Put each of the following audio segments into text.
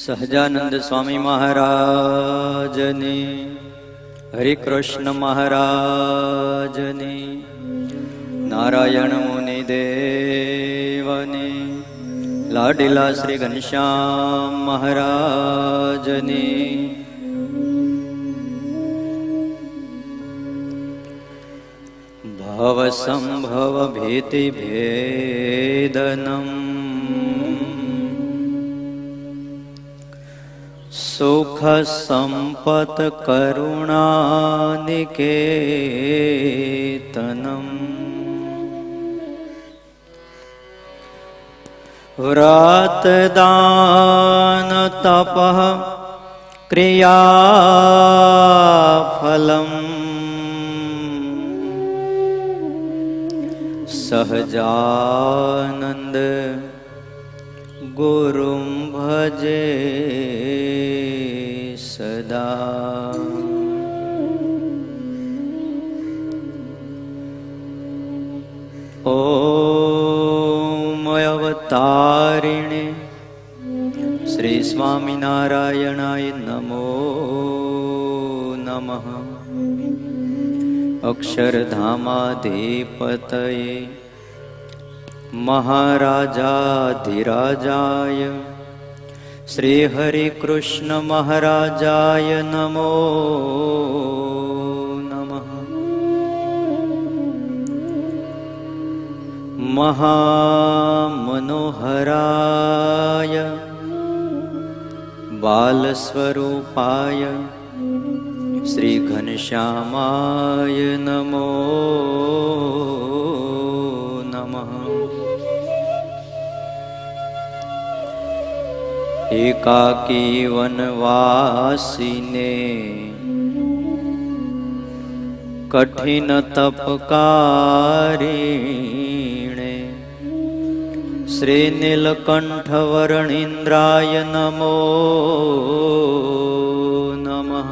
સહજાનંદ સ્વામી મહારાજની, હરિકૃષ્ણ મહારાજની, નારાયણ મુનિ દેવની, લાડીલા શ્રી ઘનશ્યામ મહારાજની, ભવ સંભવ ભીતિ ભેદનમ સુખ સંપત કરુણાનિકેતનમ વ્રત દાન તપ ક્રિયાફલમ સહજાનંદ ગુરુમ ભજે સદા. ઓમ અવતારિણે શ્રી સ્વામિનારાયણાય નમો નમઃ. અક્ષરધામાધિપતયે મહારાજાધિરાજાય શ્રી હરિકૃષ્ણ મહારાજાય નમો નમઃ. મહામનોહરાય બાલસ્વરૂપાય શ્રી ઘનશ્યામાય નમો નમઃ. એકાકી વનવાસીને કઠિન તપકારીણે શ્રી નીલકંઠ વર્ણિન્દ્રાય નમો નમઃ.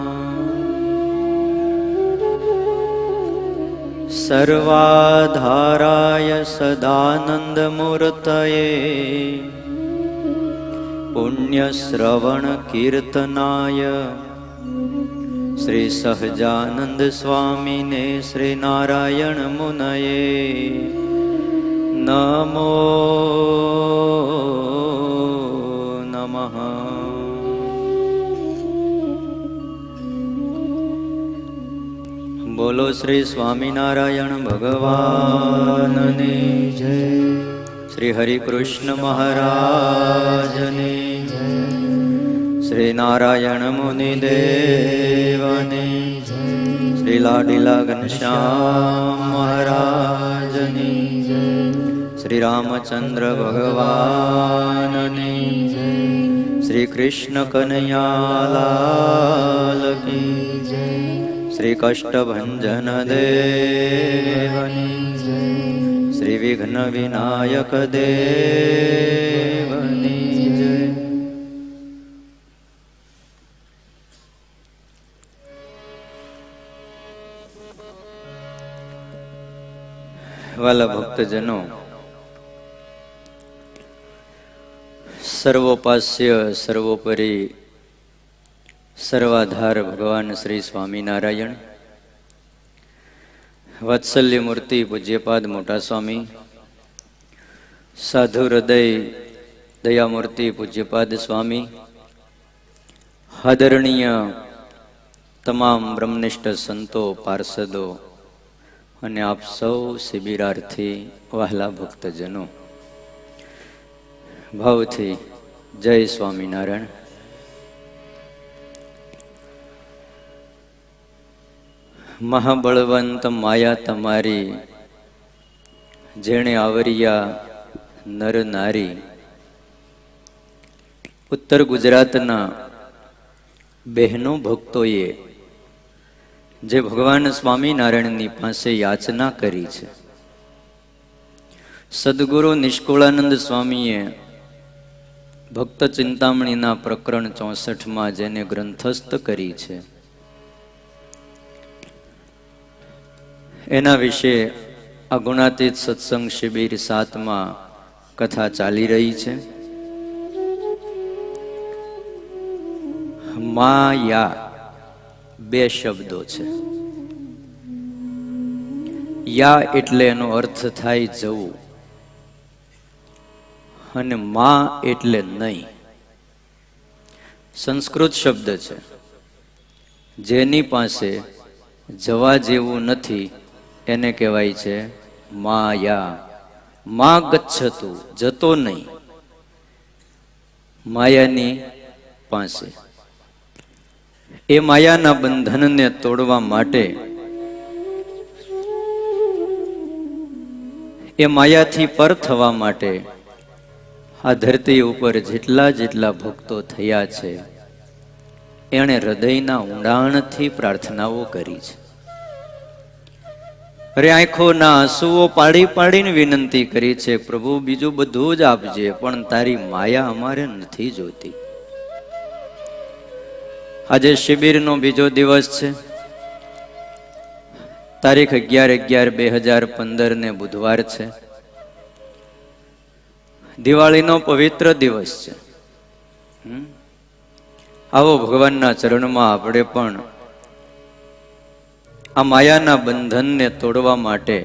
સર્વાધારાય સદાનંદ મૂર્તયે પુણ્ય શ્રવણ કીર્તનાય શ્રી સહજાનંદ સ્વામીને શ્રી નારાયણ મુનયે નમો નમઃ. બોલો શ્રી સ્વામિનારાયણ ભગવાનની જય. શ્રી હરિકૃષ્ણ મહારાજની જય. શ્રી નારાયણ મુનિ દેવની જય. શ્રી લાડીલા ઘનશ્યામ મહારાજની જય. શ્રી રામચંદ્ર ભગવાનની જય. શ્રી કૃષ્ણ કનૈયાલાલ કી જય. શ્રી કષ્ટભંજન દેવની જય. શ્રી વિઘ્ન વિનાયક દેવની જય. વાલા ભક્તજનો, સર્વોપાસ્ય સર્વોપરી સર્વાધાર ભગવાન શ્રી સ્વામિનારાયણ, વાત્સલ્ય મૂર્તિ પૂજ્યપાદ મોટા સ્વામી, સાધુ હૃદય દયામૂર્તિ પૂજ્યપાદ સ્વામી, આદરણીય તમામ બ્રહ્મનિષ્ઠ સંતો પાર્ષદો અને આપ સૌ શિબિરાર્થી વહાલા ભક્તજનો, ભાવથી જય સ્વામિનારાયણ. મહાબળવંત માયા તમારી જેણે આવરિયા નર નારી, ઉત્તર ગુજરાતના બહેનો ભક્તોએ જે ભગવાન સ્વામિનારાયણની પાસે યાચના કરી છે, સદગુરુ નિષ્કુળાનંદ સ્વામીએ ભક્ત ચિંતામણીના પ્રકરણ 64માં જેને ગ્રંથસ્થ કરી છે, એના વિશે આ ગુણાતીત સત્સંગ શિબિર 7માં કથા ચાલી રહી છે. માયા બે શબ્દો છે. યા એટલે એનો અર્થ થાય જવું, અને મા એટલે નહીં. સંસ્કૃત શબ્દ છે. જેની પાસે જવા જેવું નથી એને કહેવાય છે માયા. મા ગચ્છતું, જતો નહીં, માયાની પાસે. એ માયાના બંધનને તોડવા માટે, એ માયાથી પર થવા માટે આ ધરતી ઉપર જેટલા જેટલા ભક્તો થયા છે એણે હૃદયના ઊંડાણથી પ્રાર્થનાઓ કરી છે. અરે આંખોના આંસુઓ પાડી પાડીને વિનંતી કરી છે, પ્રભુ બીજું બધું જ આપજે પણ તારી માયા અમારે નથી જોતી. આજે શિબિરનો બીજો દિવસ છે. તારીખ 11/11/2015 ને બુધવાર છે. દિવાળીનો પવિત્ર દિવસ છે. આવો ભગવાનના ચરણમાં આપણે પણ આ માયાના બંધનને તોડવા માટે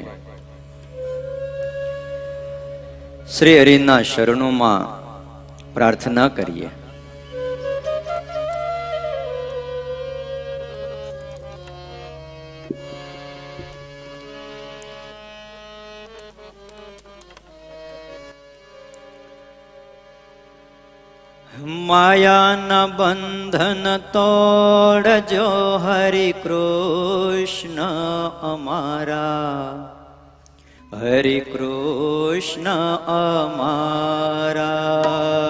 શ્રી હરિના શરણોમાં પ્રાર્થના કરીએ. માયાના બંધન તોડજો હરિ કૃષ્ણ અમારા, હરિ કૃષ્ણ અમારા.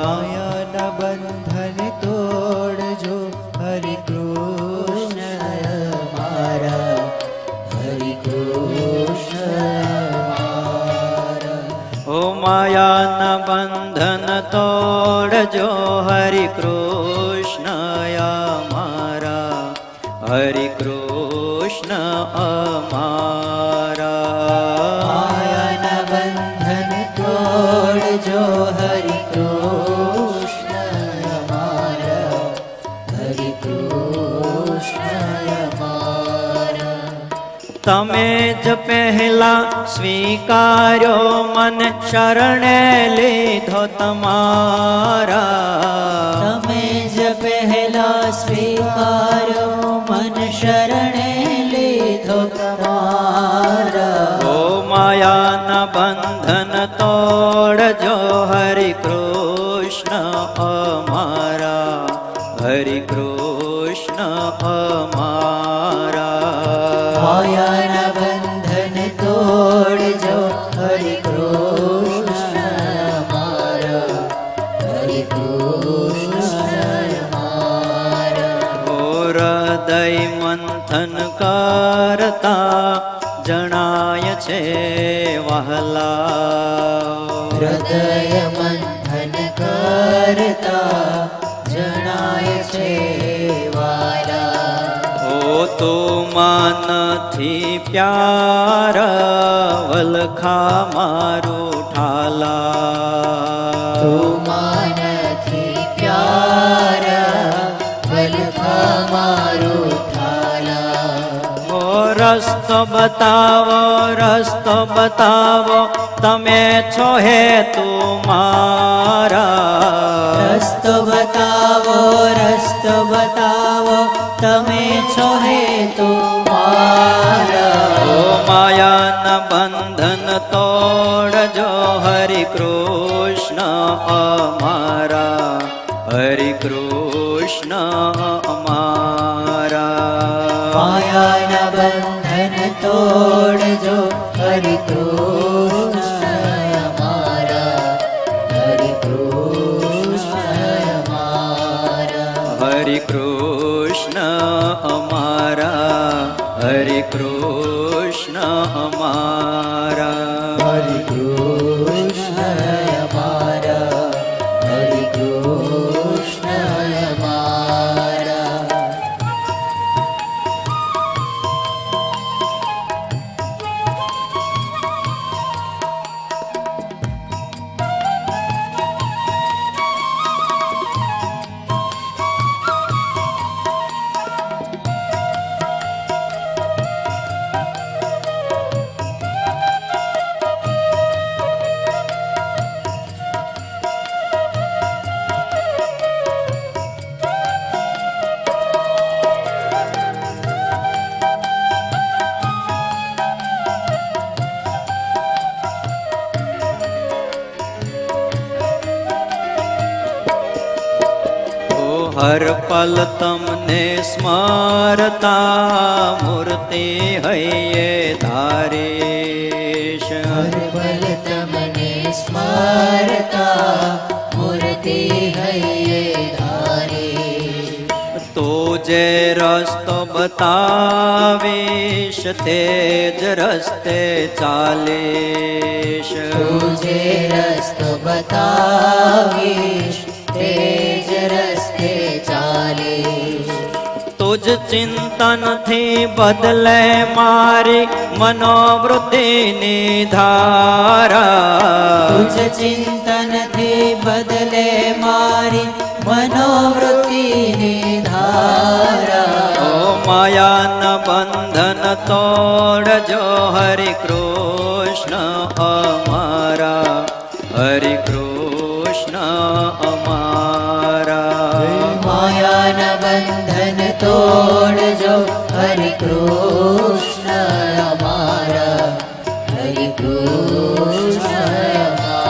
માયાના બંધન તોડજો હરિ કૃષ્ણ અમારા, હરિ કૃષ્ણ અમારા. ઓ માયાના બંધન તોડજો હરિ કૃષ્ણ અમારા, હરિ કૃષ્ણ અમારા. માયાના બંધન તોડજો હરિ કૃષ્ણ અમારા, હરિ કૃષ્ણ અમારા. તમે જ પહેલા સ્વીકાર્યો મન શરણે લીધો તમારા. તમે જ પહેલા સ્વીકાર્યો મન શરણે લીધો તમારા. ઓ માયાના બંધન તોડજો હરિ કૃષ્ણ અમારા, હરિ કૃષ્ણ અમારા. માયાના બંધન તોડજો હરિ કૃષ્ણ અમારા, હરિ કૃષ્ણ અમારા. હૃદય મંથન કરતા જણાય છે વહલા. હૃદય મંથન કરતા જણાય છે વાલા. ઓ તો માનથી પ્યાર વલખા મારું ઠાલા. તું માનથી પ્યાર વલખા મારું ઠાલા. ઓ રસ્તો બતાવો, રસ્તો બતાવો, તમે છો હેતુ મારા. રસ્તો બતાવો, રસ્તો બતાવો, તમે છો હેતુ મારા. ઓ માયાના બંધન તોડજો હરિ કૃષ્ણ અમારા, હરિ કૃષ્ણ અમારા. માયાના બંધન તોડજો હરિ કૃષ્ણ અમારા, હરિ કૃષ્ણ અમારા. હરિ કૃષ્ણ અમારા, હરિ કૃષ્ણ અમારા. હરિ કૃષ્ણ અમારા, હરિ કૃષ્ણ અમારા. હર પલ તમને સ્મરતા મૂર્તિ હૈયે ધારેશ. હર પલ તમને સ્મરતા મૂર્તિ હૈયે ધારેશ. તો જે રસ્તો બતાવીશ તે જ રસ્તે ચાલીશ. તું જે રસ્તો બતાવીશ તે જ રસ્તે ચાલીશ. તુજ ચિંતનથી બદલે મારી મનોવૃત્તિની ધારા. તુજ ચિંતનથી બદલે મારી મનોવૃત્તિની ધારા. ઓ માયાના બંધન તોડજો હરિ કૃષ્ણ અમારા. હરિ કૃષ્ણ અમારા. માયાના બંધન તોડજો હરિ કૃષ્ણ અમારા. હરિ કૃષ્ણ અમારા.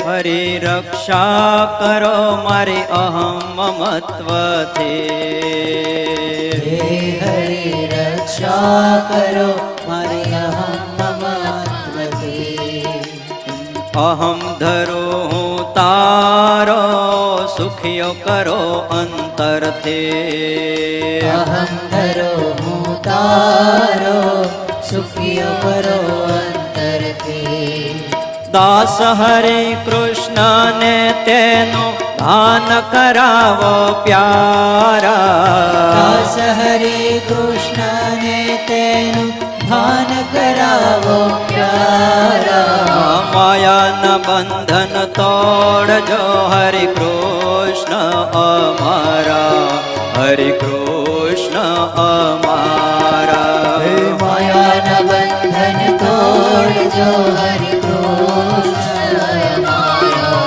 હરિ રક્ષા કરો મારી અહમ મમત્વથી. હે હરિ રક્ષા કરો મારી અહમ મમત્વથી. અહમ ધરો હું તારો સુખિયો કરો અંતરથી. અહમ ધરો હું તારો સુખિયો કરો અંતરથી. દાસ હરે કૃષ્ણ ને તેનું ભાન કરાવો પ્યારા. દાસ હરે કૃષ્ણ ને તેનું ભાન કરાવો પ્યારા. માયાના બંધન તોડજો હરિ કૃષ્ણ અમારા. હરિ કૃષ્ણ અમારા. માયાના બંધન તોડજો હરિ કૃષ્ણ અમારા.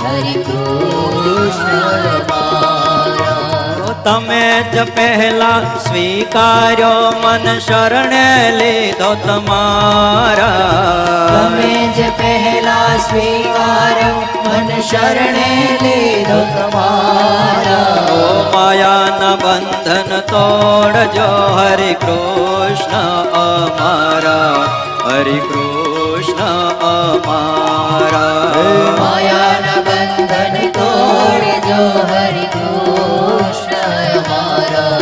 હરિ કૃષ્ણ અમારા. તમે જ પહેલા સ્વીકાર્યો મન શરણે લીધો તમારા. તમે જ પહેલા સ્વીકારો મન શરણે લીધો તમારા. ઓ માયાના બંધન તોડજો હરિ કૃષ્ણ અમારા. હરિ કૃષ્ણ અમારા. માયાના બંધન તોડજો હરિ કૃષ્ણ અમારા.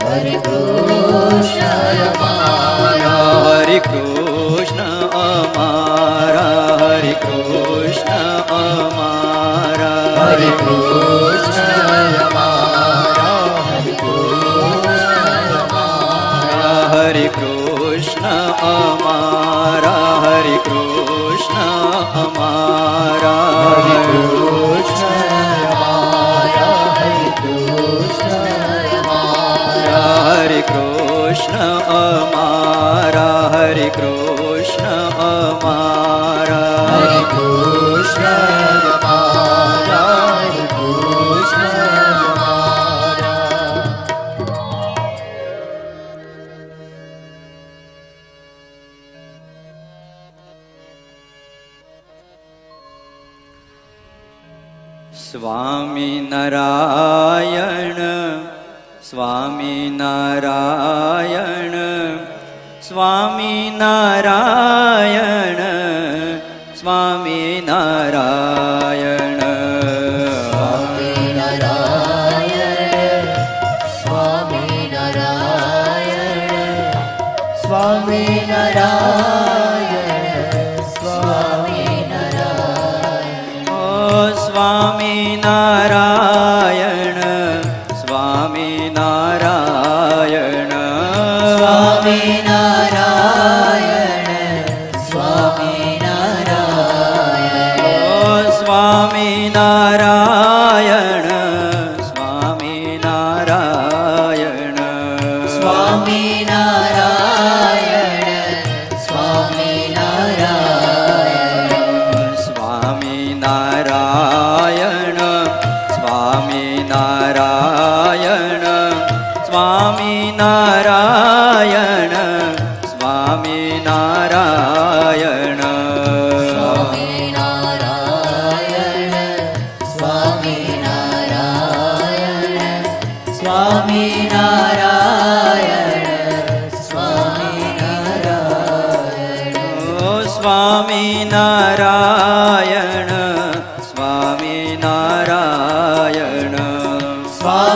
હરિ કૃષ્ણ અમારા. હરિ કૃષ્ણ અમારા. હરિ કૃષ્ણ અમારા. હરિ કૃષ્ણ અમારા. હરિ કૃષ્ણ અમારા. હરિ કૃષ્ણ અમારા. હરિ કૃષ્ણ અમારા. હરિ કૃષ્ણ અમારા. હરિ કૃષ્ણ અમારા. હરિ કૃષ્ણ અમારા. હરિ કૃષ્ણ અમારા. હરિ કૃષ્ણ અમારા. હરિ કૃષ્ણ અમારા. સ્વામી નારાયણ. સ્વામી નારાયણ. સ્વામી નારાયણ. સ્વામી નારાયણ. સ્વામિનારાયણ. સ્વામિનારાયણ. સ્વામિનારાયણ. સ્વામિનારાયણ. ઓ સ્વામી નારાયણ.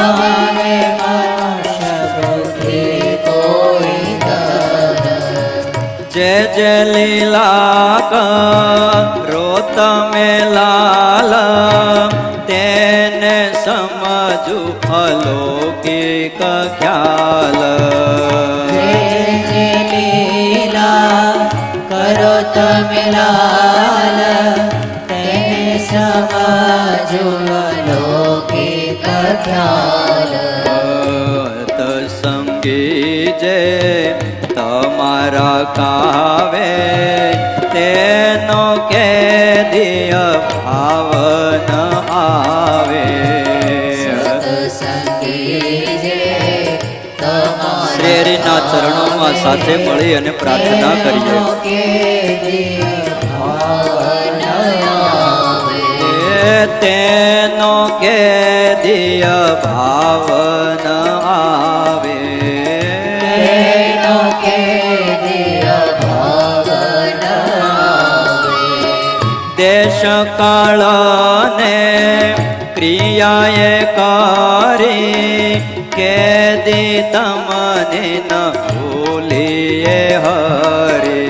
આવે મનુષ્ય બુદ્ધિ કોઈ ધન. જે જે લીલા કરો તમે લાલ તેને સમજુ અલૌકિક ખ્યાલ. જે જે લીલા કરો તમે લાલ તેને સમજો અલૌકિક ખ્યાલ. સંગી જે તમારા કાવે તેનો કે દિય ભાવન આવે. સત્સંગી જે તમારા શ્રી હરિના ચરણોમાં સાથે મળી અને પ્રાર્થના કરીએ. કે દિય ભાવન આવે. તેનો કે દિય ભાવન આવે. તેનો કે દિય ભાવન આવે. દેશ કાળ ને ક્રિયાએ કરી કે દી તમને ન ભૂલીએ હરે.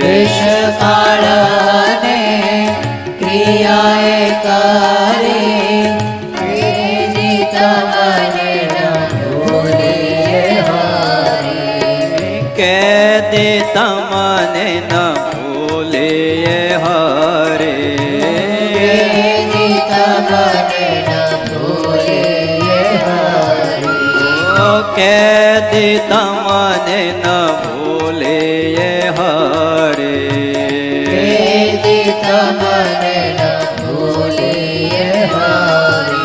દેશ કાળ ને ક્રિયાએ કરી તેજી તમને ન ભૂલીએ હરે. કે દી તમને ન ભૂલીએ હરે. તેજી તમને ન ભૂલીએ હરે. કે દી તમને ન ભૂલીએ હરે. તેજી તમને ન ભૂલીએ હરે.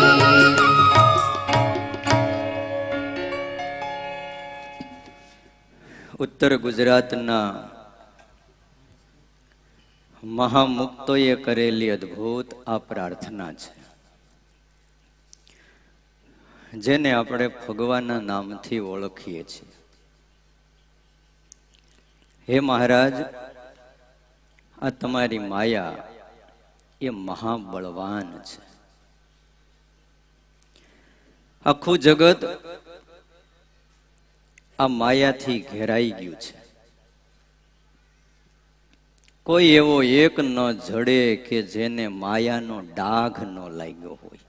ઉત્તર ગુજરાતના મહામુક્તોએ કરેલી અદ્ભુત આ પ્રાર્થના છે, જેને આપણે ભગવાનના નામથી ઓળખીએ છીએ. હે મહારાજ, આ તમારી માયા એ મહાબળવાન છે. આખું જગત આ માયાથી ઘેરાઈ ગયું છે. કોઈ એવો એક ન જડે કે જેને માયાનો ડાઘ ન લાગ્યો હોય.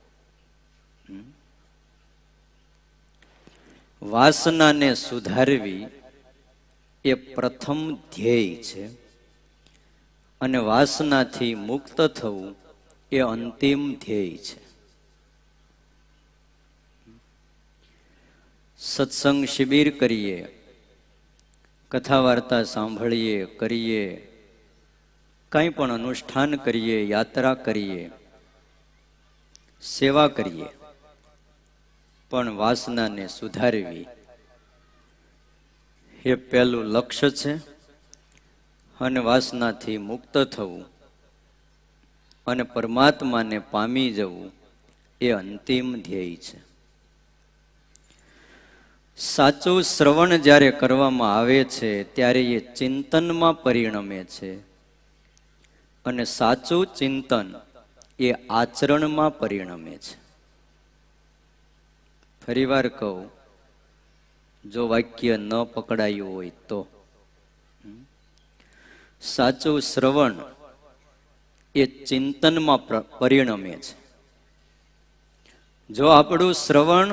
વાસનાને સુધારવી એ પ્રથમ ધ્યેય છે અને વાસનાથી મુક્ત થવું એ અંતિમ ધ્યેય છે. સત્સંગ શિબિર કરીએ, કથા વાર્તા સાંભળીએ, કરીએ, કંઈ પણ અનુષ્ઠાન કરીએ, યાત્રા કરીએ, સેવા કરીએ, પણ વાસનાને સુધારવી એ પહેલું લક્ષ્ય છે અને વાસનાથી મુક્ત થવું અને પરમાત્માને પામી જવું એ અંતિમ ધ્યેય છે. સાચું શ્રવણ જ્યારે કરવામાં આવે છે ત્યારે એ ચિંતનમાં પરિણમે છે અને સાચું ચિંતન એ આચરણમાં પરિણમે છે. ફરીવાર કહું, જો વાક્ય ન પકડાયું હોય તો સાચું શ્રવણ એ ચિંતનમાં પરિણમે છે. જો આપણું શ્રવણ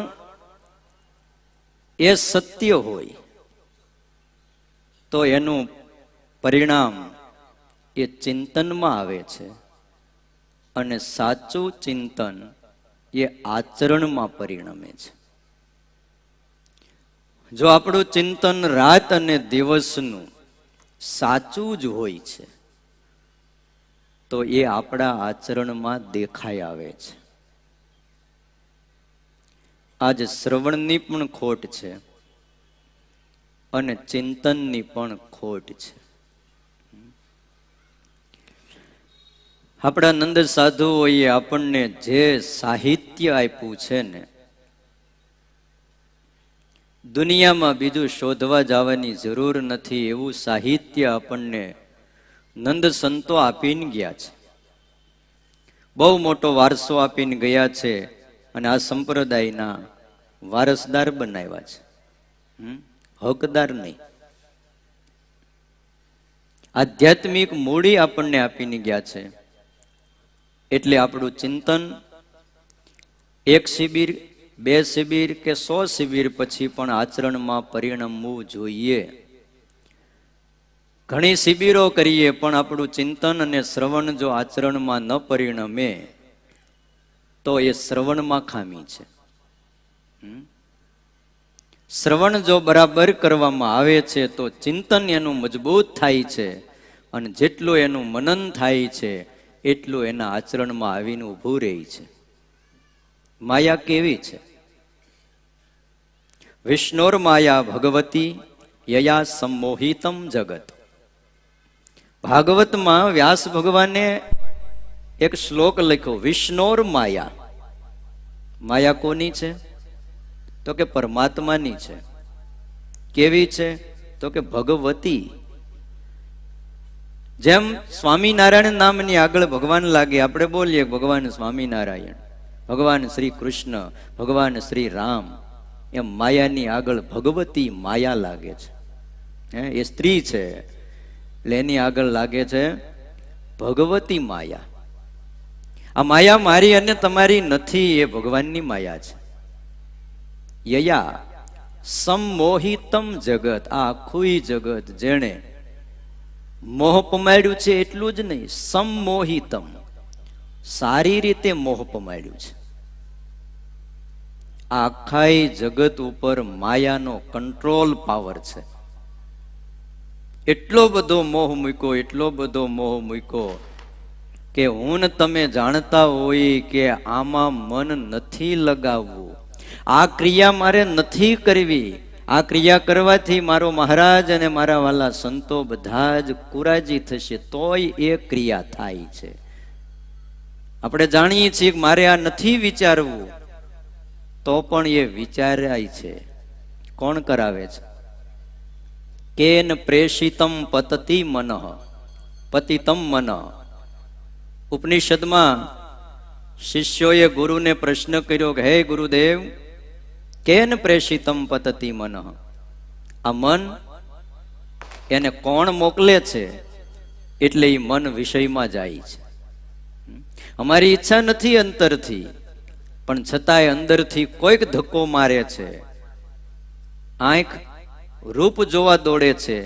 એ સત્ય હોય તો એનું પરિણામ એ ચિંતનમાં આવે છે અને સાચું ચિંતન એ આચરણમાં પરિણમે છે. જો આપણું ચિંતન રાત અને દિવસનું સાચું જ હોય છે તો એ આપણા આચરણમાં દેખાઈ આવે છે. આજ શ્રવણની પણ ખોટ છે અને ચિંતનની પણ ખોટ છે. આપણા નંદ સાધુઓએ આપણને જે સાહિત્ય આપ્યું છે ને, દુનિયામાં બીજું શોધવા જવાની જરૂર નથી એવું સાહિત્ય આપણને નંદ સંતો આપીને ગયા છે. બહુ મોટો વારસો આપીને ગયા છે અને આ સંપ્રદાયના વારસદાર બનાવ્યા છે, હકદાર નહીં. આધ્યાત્મિક મૂડી આપણને આપીને ગયા છે. એટલે આપણું ચિંતન 1 શિબિર 2 શિબિર કે 100 શિબિર પછી પણ આચરણમાં પરિણમવું જોઈએ. ઘણી શિબિરો કરીએ પણ આપણું ચિંતન અને શ્રવણ જો આચરણમાં ન પરિણમે તો એ શ્રવણમાં ખામી છે. શ્રવણ જો બરાબર કરવામાં આવે છે તો ચિંતન એનું મજબૂત થાય છે, અને જેટલું એનું મનન થાય છે એટલું એના આચરણમાં આવીને ઊભું રહે છે. માયા કેવી છે? વિષ્ણોર માયા ભગવતી યયા સંમોહિતમ જગત. ભાગવતમાં વ્યાસ ભગવાને એક શ્લોક લખ્યો, વિષ્ણોર માયા. માયા કોની છે? તો કે પરમાત્માની છે. કેવી છે? તો કે ભગવતી. જેમ સ્વામિનારાયણ નામની આગળ ભગવાન લાગે, આપણે બોલીએ ભગવાન સ્વામિનારાયણ, ભગવાન શ્રી કૃષ્ણ, ભગવાન શ્રી રામ, એમ માયાની આગળ ભગવતી માયા લાગે છે. એ સ્ત્રી છે એટલે એની આગળ લાગે છે ભગવતી માયા. આ માયા મારી અને તમારી નથી, એ ભગવાનની માયા છે. યયા સંમોહિતમ જગત. આ આખું જગત જેણે મોહ પમાડ્યું છે એટલું જ નહીં, સંમોહિતમ, સારી રીતે મોહ પમાડ્યું છે. આ આખા જગત ઉપર માયાનો કંટ્રોલ પાવર છે. એટલો બધો મોહ મૂક્યો, એટલો બધો મોહ મૂક્યો કે હું ને તમે જાણતા હોય કે આમાં મન નથી લગાવવું, આ ક્રિયા મારે નથી કરવી, આ ક્રિયા કરવાથી મારો મહારાજ અને મારા વાલા સંતો બધા જ કુરાજી થશે, તોય એ ક્રિયા થાય છે. આપણે જાણીએ છીએ કે મારે આ નથી વિચારવું, તો પણ એ વિચારાય છે. કોણ કરાવે છે? કેન પ્રેષિતમ પતતિ મનઃ પતિતમ મન. ઉપનિષદમાં શિષ્યોએ ગુરુને પ્રશ્ન કર્યો કે હે ગુરુદેવ, કેન પ્રેષિતમ પતતિ મન. આ મન એને કોણ મોકલે છે? એટલે એ મન વિષયમાં જાય છે. અમારી ઈચ્છા નથી અંતરથી, પણ છતાંય અંદરથી કોઈક ધક્કો મારે છે. આંખ રૂપ જોવા દોડે છે,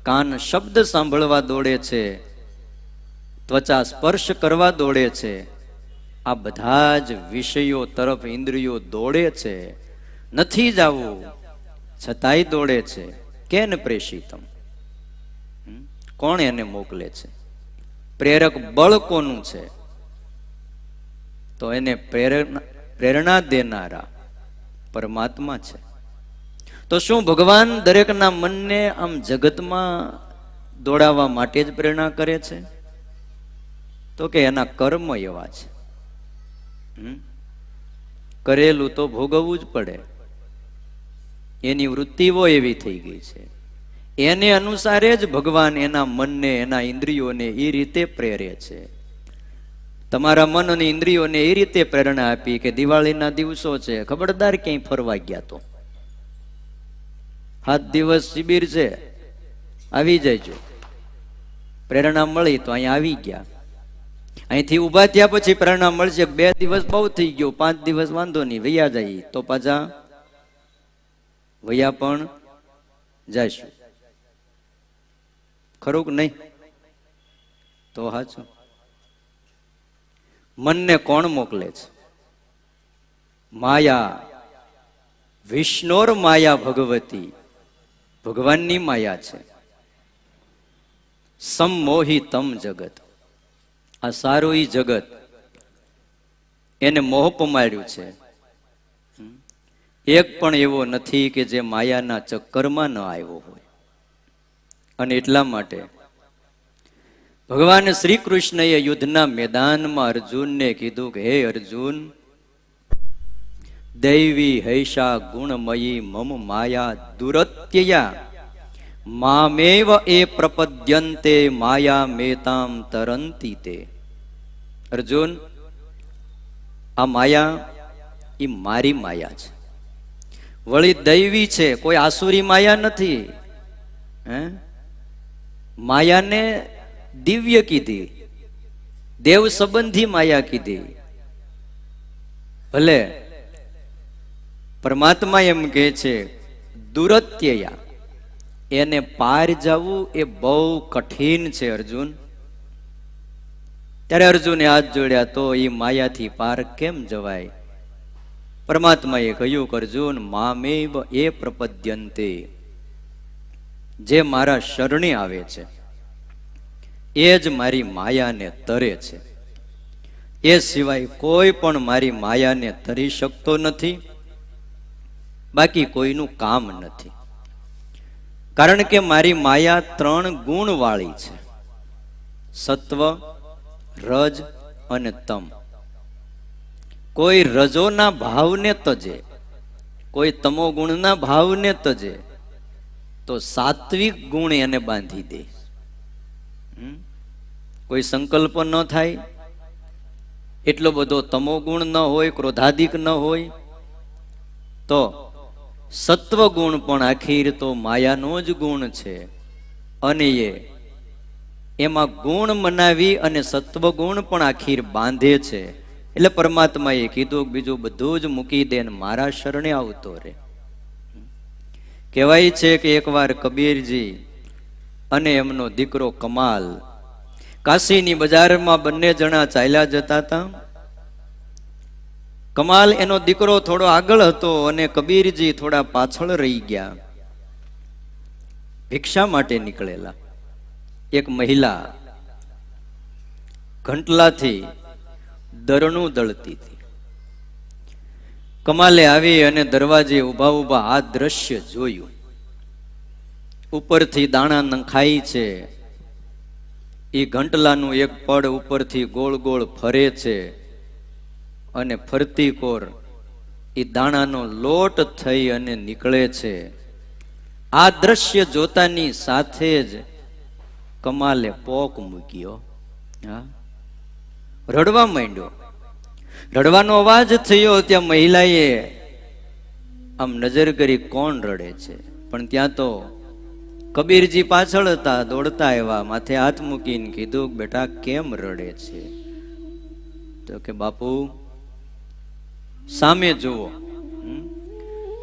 કાન શબ્દ સાંભળવા દોડે છે, ત્વચા સ્પર્શ કરવા દોડે છે. આ બધા જ વિષયો તરફ ઇન્દ્રિયો દોડે છે. નથી જવું છતાંય દોડે છે. કેન પ્રેષિતમ. કોણ એને મોકલે છે? પ્રેરક બળ કોનું છે? તો એને પ્રેરણા દેનારા પરમાત્મા છે. તો શું ભગવાન દરેકના મનને આમ જગતમાં દોડાવવા માટે જ પ્રેરણા કરે છે? તો કે એના કર્મ એવા છે. કરેલું તો ભોગવવું જ પડે. એની વૃત્તિઓ એવી થઈ ગઈ છે. એને અનુસારે જ ભગવાન એના મનને, એના ઇન્દ્રિયોને એ રીતે પ્રેરે છે. તમારા મન અને ઇન્દ્રિયોને એ રીતે પ્રેરણા આપી કે દિવાળીના દિવસો છે, ખબરદાર ક્યાંય ફરવા ગયા તો 7 દિવસ શિબિર છે, આવી જજો. પ્રેરણા મળી તો અહીંયા આવી ગયા. અહીંથી ઊભા થયા પછી પ્રેરણા મળશે, 2 દિવસ બહુ થઈ ગયો, 5 દિવસ વાંધો નહીં, વૈયા જાય તો પાછા વૈયા પણ જઈશું. ખરું કે નહીં? તો હાચું. મનને કોણ મોકલે છે? માયા. વિષ્ણોર માયા ભગવતી. ભગવાનની માયા છે. સંમોહિતમ જગત. આ સારું ઈ જગત એને મોહ પમાડ્યું છે. એક પણ એવો નથી કે જે માયાના ચક્કરમાં ન આવ્યો હોય. અને એટલા માટે ભગવાન શ્રી કૃષ્ણએ યુદ્ધના મેદાનમાં અર્જુનને કીધું કે હે અર્જુન, દૈવી હૈષા ગુણમયી મમ માયા દુરત્યયા મામેવ એ પ્રપદ્યંતે માયા મેતામ તરંતી તે. અર્જુન, આ માયા એ મારી માયા છે. વળી દૈવી છે, કોઈ આસુરી માયા નથી. હે, માયાને દિવ્ય કીધી, દેવ સંબંધી માયા કીધી. ભલે પરમાત્મા એમ કહે છે દુરત્યયા, એને પાર જવું એ બહુ કઠિન છે અર્જુન. ત્યારે અર્જુને હાથ જોડ્યા, તો એ માયાથી પાર કેમ જવાય? પરમાત્માએ કહ્યું કે અર્જુન, મામેવ એ પ્રપદ્યંતે, જે મારા શરણે આવે છે એ જ મારી માયાને તરે છે. એ સિવાય કોઈ પણ મારી માયાને તરી શકતો નથી, બાકી કોઈનું કામ નથી. કારણ કે મારી માયા 3 ગુણ વાળી છે, સત્વ, રજ અને તમ. કોઈ રજોના ભાવને તજે, કોઈ તમો ગુણના ભાવને તજે, તો સાત્વિક ગુણ એને બાંધી દે. કોઈ સંકલ્પ ન થાય, એટલો બધો તમો ગુણ ન હોય, ક્રોધાધિક ન હોય, તો સત્વ ગુણ પણ આખીર તો માયાનો જ ગુણ છે. અને એમાં ગુણ મનાવી અને સત્વ ગુણ પણ આખીર બાંધે છે. એટલે પરમાત્માએ કીધું બીજું બધું જ મૂકી દે ને મારા શરણે આવતો રે. કહેવાય છે કે એકવાર કબીરજી અને એમનો દીકરો કમાલ કાશીની બજારમાં બંને જણા ચાલ્યા જતા હતા. કમાલ એનો દીકરો થોડો આગળ હતો અને કબીરજી થોડા પાછળ રહી ગયા. ભિક્ષા માટે નીકળેલા. એક મહિલા ઘંટલાથી દરણું દળતી હતી. કમાલે આવી અને દરવાજે ઉભા ઉભા આ દ્રશ્ય જોયું. ઉપરથી દાણા નખાય છે, એ ઘંટલાનું એક પડ ઉપરથી ગોળ ગોળ ફરે છે અને ફરતી કોર એ દાણાનો લોટ થઈ અને નીકળે છે. આ દ્રશ્ય જોતાની સાથે જ કમાલે પોક મૂક્યો. હા, રડવા માંડ્યો. રડવાનો અવાજ થયો. ત્યાં મહિલાએ આમ નજર કરી, કોણ રડે છે? પણ ત્યાં તો કબીરજી પાછળ હતા, દોડતા આવ્યા, માથે હાથ મૂકીને કીધું, બેટા કેમ રડે છે? તો કે બાપુ સામે જુઓ,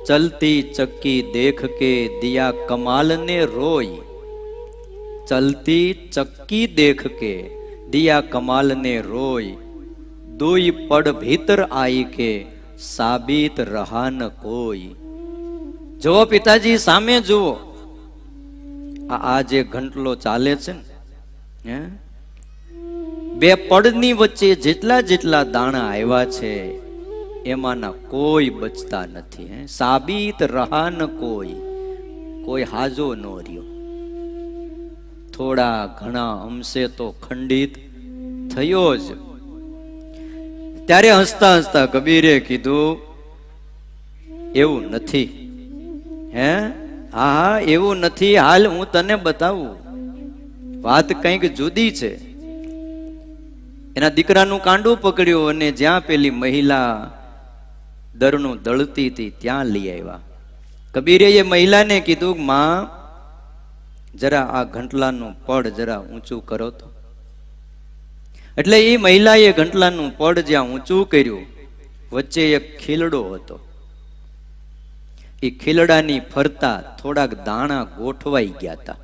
ચલતી ચક્કી દેખ કે દિયા કમાલ ને રોય. ચલતી ચક્કી દેખ કે દિયા કમાલ ને રોય. દુઈ પડ ભીતર આઈ કે સાબિત રહા ન કોઈ. જુઓ પિતાજી, સામે જુઓ, આ જે ઘંટલો ચાલે છે ને, બે પડની વચ્ચે જેટલા જેટલા દાણા આવ્યા છે એમાંના કોઈ બચતા નથી. સાબિત રહા ન કોઈ, કોઈ હાજો ન રહ્યો. થોડા ઘણા અંશે તો ખંડિત થયો જ. ત્યારે હસતા હસતા કબીરે કીધું, એવું નથી. હે, હા, એવું નથી. હાલ હું તને બતાવું. વાત કંઈક જુદી છે. એના દીકરાનું કાંડું પકડ્યું અને જ્યાં પેલી મહિલા દરણું દળતી હતી ત્યાં લઈ આવ્યા. કબીરે એ મહિલાને કીધું, માં જરા આ ઘંટલાનું પડ જરા ઊંચું કરો તો. એટલે એ મહિલાએ ઘંટલાનું પડ જ્યાં ઊંચું કર્યું, વચ્ચે એક ખીલડો હતો. એ ખીલડાની ફરતા થોડાક દાણા ગોઠવાઈ ગયા હતા.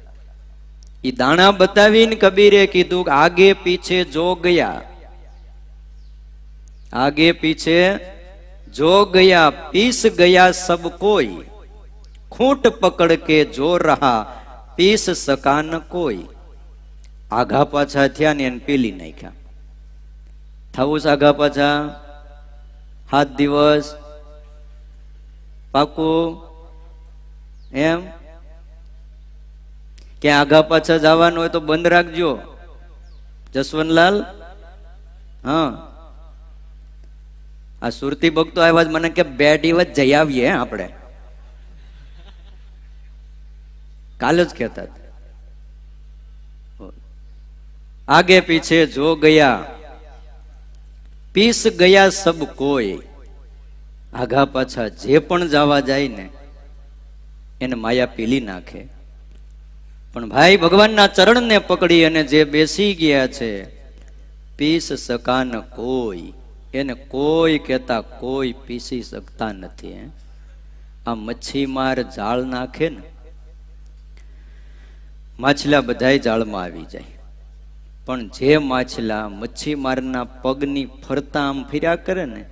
એ દાણા બતાવીને કબીરે કીધું, આગે પીછે જો ગયા, આગે પીછે જો ગયા, પીસ ગયા સબ કોઈ. ખૂંટ પકડ કે જો રહા, પીસ સકા ન કોઈ. આઘા પાછા થયા ને એને પેલી નાખ્યા. થવું આઘા પાછા 7 દિવસ પાકું એમ. ક્યાં આઘા પાછા જવાનું હોય તો બંધ રાખજો જસવંતલાલ. હા, આ સુરતી ભક્તો આવ્યા મને કે 2 દિવસ જઈ આવીએ આપણે. કાલ જ કહેતા આગે પીછે જો ગયા, પીસ ગયા સબ કોઈ. આઘા પાછા જે પણ જવા જાય ને એને માયા પીલી નાખે. પણ ભાઈ ભગવાનના ચરણને પકડી અને જે બેસી ગયા છે, પીસ શકા ન કોઈ, એને કોઈ કહેતા કોઈ પીસી શકતા નથી. આ મચ્છીમાર જાળ નાખે ને, માછલા બધાય જાળમાં આવી જાય, પણ જે માછલા મચ્છીમારના પગની ફરતા આમ ફર્યા કરે ને,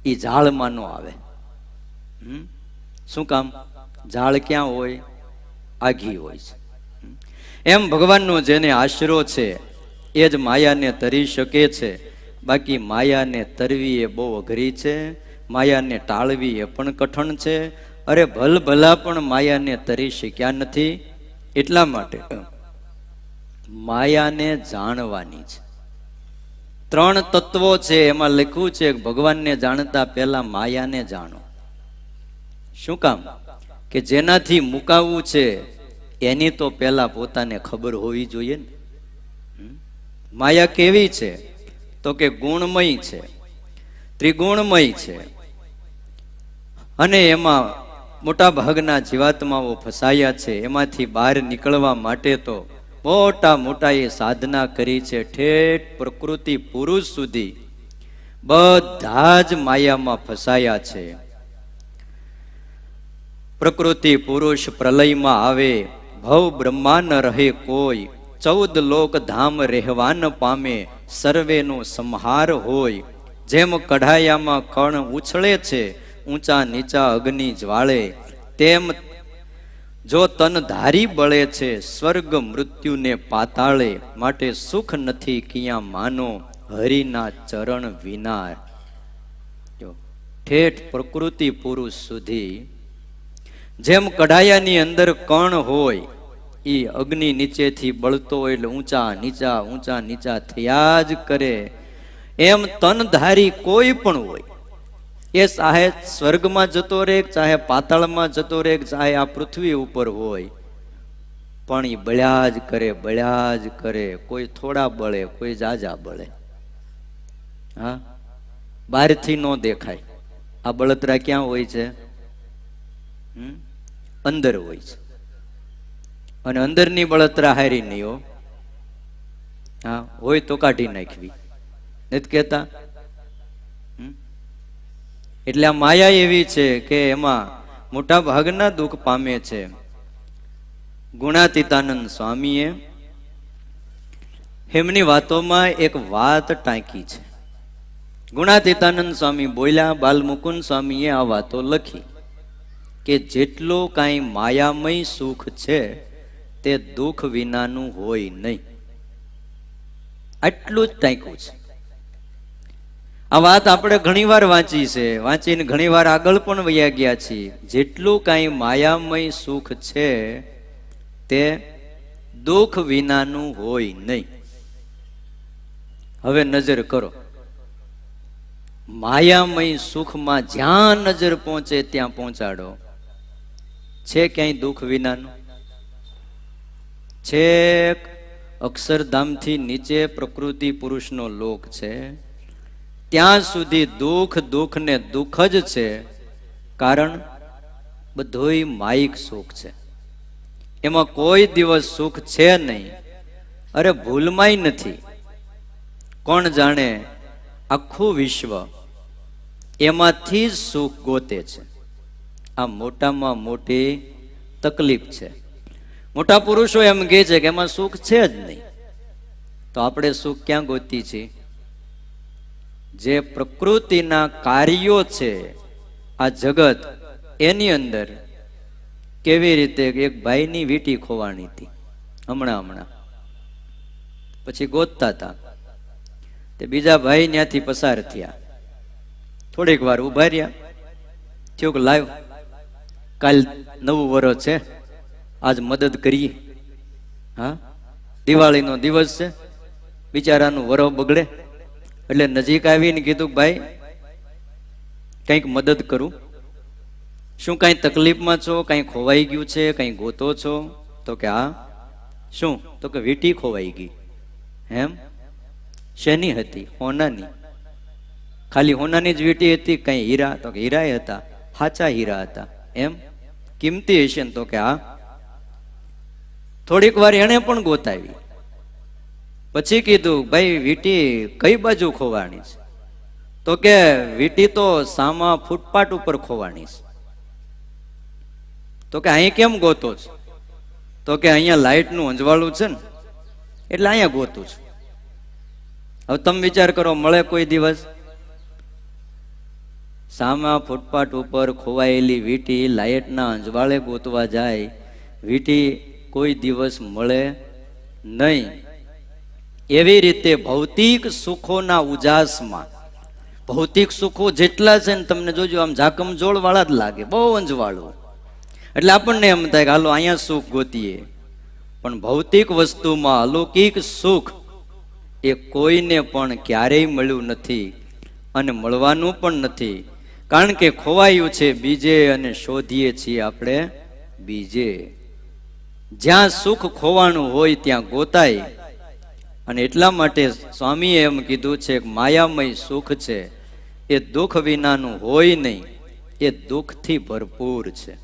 એ જાળમાં ન આવે. શું કામ? જાળ ક્યાં હોય? આઘી હોય છે. એમ ભગવાનનો જેને આશરો છે એ જ માયાને તરી શકે છે. બાકી માયાને તરવી એ બહુ અઘરી છે, માયાને ટાળવી એ પણ કઠણ છે. અરે ભલભલા પણ માયાને તરી શક્યા નથી. એટલા માટે માયાને જાણવાની છે. 3 તત્વો છે, એમાં લખ્યું છે ભગવાનને જાણતા પહેલા માયાને જાણો. શું કામ? કે જેનાથી મુકાવવું છે એની તો પહેલા પોતાને ખબર હોવી જોઈએ ને. માયા કેવી છે? તો કે ગુણમય છે, ત્રિગુણમય છે, અને એમાં મોટા ભાગના જીવાત્માઓ ફસાયા છે. એમાંથી બહાર નીકળવા માટે તો મોટા મોટા એ સાધના કરી છે. ઠેઠ પ્રકૃતિ પુરુષ સુધી બધા જ માયામાં ફસાયા છે. પ્રકૃતિ પુરુષ પ્રલયમાં આવે, ભવ બ્રહ્મા ન રહે કોઈ, 14 લોક ધામ રહેવા ન પામે, સર્વેનો સંહાર હોય. જેમ કઢાયામાં કણ ઉછળે છે, ઊંચા નીચા અગ્નિ જ્વાળે, તેમ જો તન ધારી બળે છે, સ્વર્ગ મૃત્યુને પાતાળે. માટે સુખ નથી કિયા માનો, હરિના ચરણ વિના. જો ઠેઠ પ્રકૃતિ પુરુષ સુધી જેમ કઢાયાની અંદર કણ હોય, એ અગ્નિ નીચેથી બળતો હોય એટલે ઊંચા નીચા થયા જ કરે. એમ તન ધારી કોઈ પણ હોય, એ ચાહે સ્વર્ગમાં જતો રહે, ચાહે પાતાળમાં જતો રહે, ચાહે આ પૃથ્વી ઉપર હોય, પણ એ બળ્યા જ કરે. કોઈ થોડા બળે, કોઈ જાજા બળે. હા, બહારથી ન દેખાય. આ બળતરા ક્યાં હોય છે? અંદર હોય છે. અને અંદરની બળતરા હારી નહીં હો. હા, હોય તો કાઢી નાખવી, નથી કહેતા? એટલે આ માયા એવી છે કે એમાં મોટા ભાગના દુઃખ પામે છે. ગુણાતીતાનંદ સ્વામીએ એમની વાતોમાં એક વાત ટાંકી છે. ગુણાતીતાનંદ સ્વામી બોલ્યા, બાલમુકુંદ સ્વામીએ આ વાતો લખી કે જેટલો કાંઈ માયામય સુખ છે તે દુઃખ વિનાનું હોય નહીં. આટલું જ ટાંક્યું છે. આ વાત આપણે ઘણીવાર વાંચી છે, વાંચીને ઘણીવાર આગળ પણ વયા ગયા છીએ. જેટલું કાંઈ માયામય સુખ છે તે દુઃખ વિનાનું હોય નહીં. હવે નજર કરો, માયામય સુખમાં જ્યાં નજર પહોંચે ત્યાં પહોંચાડો, છે ક્યાંય દુઃખ વિનાનું? છેક અક્ષરધામથી નીચે પ્રકૃતિ પુરુષનો લોક છે, ત્યાં સુધી દુઃખ ને દુઃખ જ છે. કારણ બધુંય માયિક સુખ છે, એમાં કોઈ દિવસ સુખ છે નહીં. અરે ભૂલમાંય નથી. કોણ જાણે આખું વિશ્વ એમાંથી જ સુખ ગોતે છે. આ મોટામાં મોટી તકલીફ છે. મોટા પુરુષો એમ કહે છે કે એમાં સુખ છે જ નહીં. તો આપણે સુખ ક્યાં ગોતી છીએ? જે પ્રકૃતિના કાર્યો છે, આ જગત, એની અંદર કેવી રીતે એક ભાઈની વીંટી ખોવાણી હતી હમણાં પછી ગોતતા હતા. તે બીજા ભાઈ ત્યાંથી પસાર થયા, થોડીક વાર ઉભા રહ્યા, થયું કે લાવ કાલ નવું વર્ષ છે, આજ મદદ કરીએ. હા, દિવાળીનો દિવસ છે, બિચારાનું વરહ બગડે. એટલે નજીક આવીને કીધું, ભાઈ કંઈક મદદ કરું. શું કાંઈ તકલીફમાં છો? કાંઈ ખોવાઈ ગયું છે? કાંઈ ગોતો છો? તો કે હા. શું? તો કે વીંટી ખોવાઈ ગઈ. એમ? શેની હતી? હોનાની. ખાલી હોનાની જ વીંટી હતી, કઈ હીરા? તો કે હીરા હતા, સાચા હીરા હતા. એમ કિંમતી હશે ને? તો કે હા. થોડીક વાર એને પણ ગોતાવી, પછી કીધું ભાઈ વીંટી કઈ બાજુ ખોવાણી છે? તો કે વીંટી તો સામા ફૂટપાથ ઉપર ખોવાણી છે. તો કે અહીં કેમ ગોતો છે? તો કે અહીંયા લાઇટનું અંજવાળું છે ને એટલે અહીંયા ગોતું છું. હવે તમે વિચાર કરો, મળે કોઈ દિવસ? સામા ફૂટપાથ ઉપર ખોવાયેલી વીંટી લાઇટના અંજવાળે ગોતવા જાય, વીંટી કોઈ દિવસ મળે નહીં. એવી રીતે ભૌતિક સુખોના ઉજાસમાં, ભૌતિક સુખો જેટલા છે ને તમને જોજો આમ ઝાકમઝોળ વાળા જ લાગે, બહુ અંજવાળું. એટલે આપણને એમ થાય કે હાલો અહીંયા સુખ ગોતીએ. પણ ભૌતિક વસ્તુમાં અલૌકિક સુખ એ કોઈને પણ ક્યારેય મળ્યું નથી અને મળવાનું પણ નથી. કારણ કે ખોવાયું છે બીજે અને શોધીએ છીએ આપણે બીજે. જ્યાં સુખ ખોવાનું હોય ત્યાં ગોતાય. અને એટલા માટે સ્વામીએ એમ કીધું છે કે માયામય સુખ છે એ દુઃખ વિનાનું હોય નહીં, એ દુઃખથી ભરપૂર છે.